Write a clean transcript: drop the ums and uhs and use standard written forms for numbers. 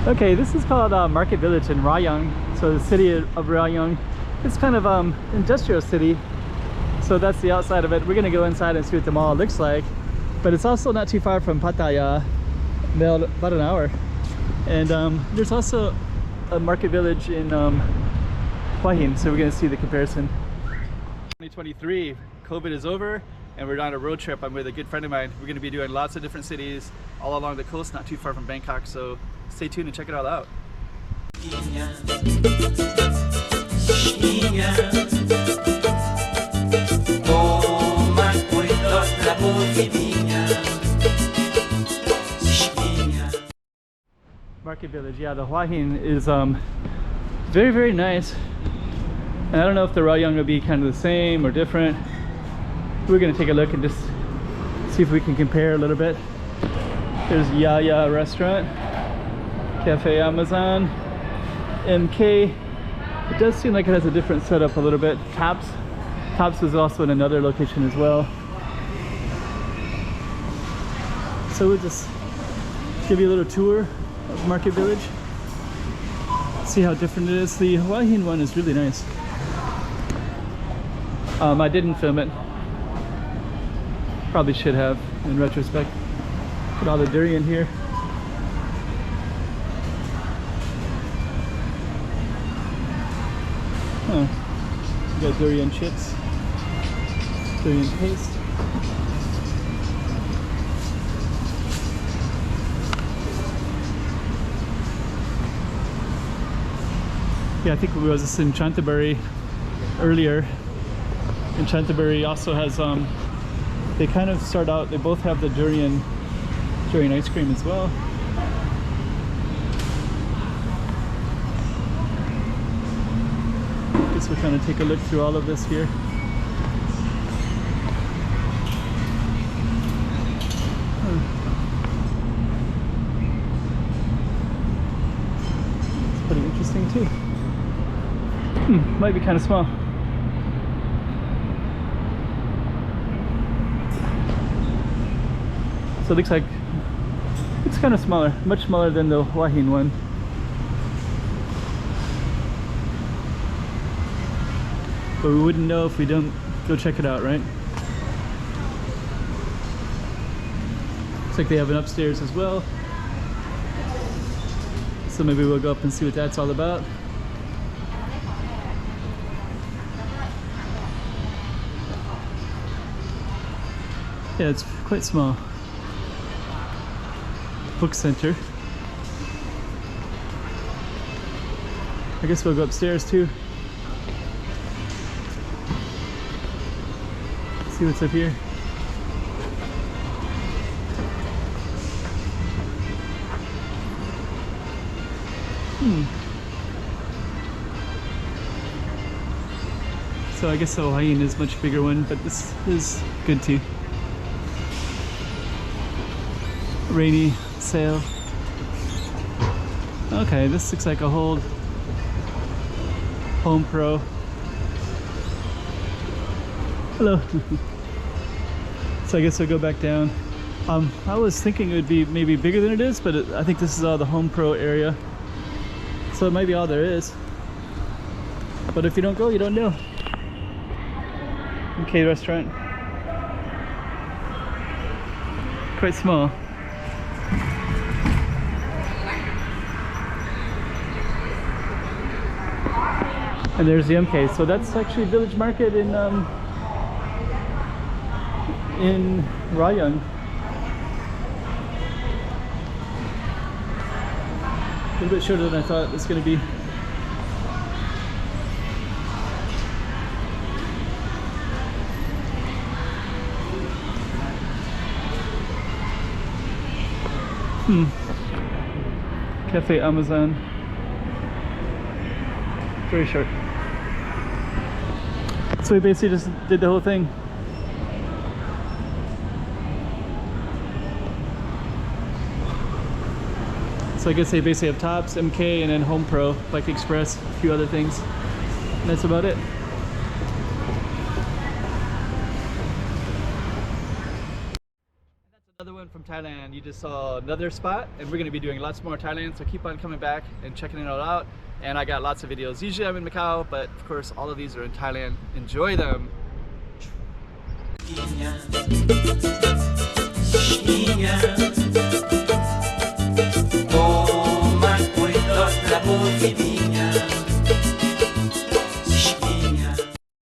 Okay, this is called Market Village in Rayong. So the city of Rayong. It's kind of industrial city. So that's the outside of it. We're gonna go inside and see what the mall looks like. But it's also not too far from Pattaya, about an hour. And there's also a market village in Hua Hin, so we're gonna see the comparison. 2023, COVID is over, and we're on a road trip. I'm with a good friend of mine. We're gonna be doing lots of different cities all along the coast, not too far from Bangkok. So stay tuned and check it all out. Market Village, yeah, the Hua Hin is very, very nice. And I don't know if the Rayong will be kind of the same or different. We're gonna take a look and just see if we can compare a little bit. There's Yaya Restaurant, Cafe Amazon, MK. It does seem like it has a different setup a little bit. Tops is also in another location as well. So we'll just give you a little tour of Market Village. See how different it is. The Hua Hin one is really nice. I didn't film it. Probably should have in retrospect. Put all the durian here. Huh. We got durian chips, durian paste. Yeah, I think we was just in Chantaburi earlier. And Chantaburi also has they kind of start out, they both have the durian ice cream as well. Guess we'll kind of take a look through all of this here. It's pretty interesting too. Might be kind of small. So it looks like it's kind of smaller, much smaller than the Hua Hin one. But we wouldn't know if we don't go check it out, right? Looks like they have an upstairs as well. So maybe we'll go up and see what that's all about. Yeah, it's quite small. Book center. I guess we'll go upstairs too. See what's up here. So I guess the Hua Hin is a much bigger one, but this is good too. Rainy sale. Okay, this looks like a whole Home Pro. Hello. So I guess we'll go back down. I was thinking it would be maybe bigger than it is, but I think this is all the Home Pro area. So it might be all there is. But if you don't go, you don't know. Okay, restaurant. Quite small. And there's the MK. So that's actually Village Market in Rayong. A little bit shorter than I thought it was going to be. Cafe Amazon. Very short. So we basically just did the whole thing. So I guess they basically have Tops, MK, and then Home Pro, Bike Express, a few other things. And that's about it. That's another one from Thailand, you just saw another spot, and we're going to be doing lots more Thailand, so keep on coming back and checking it all out. And I got lots of videos. Usually I'm in Macau, but of course all of these are in Thailand. Enjoy them. Yeah.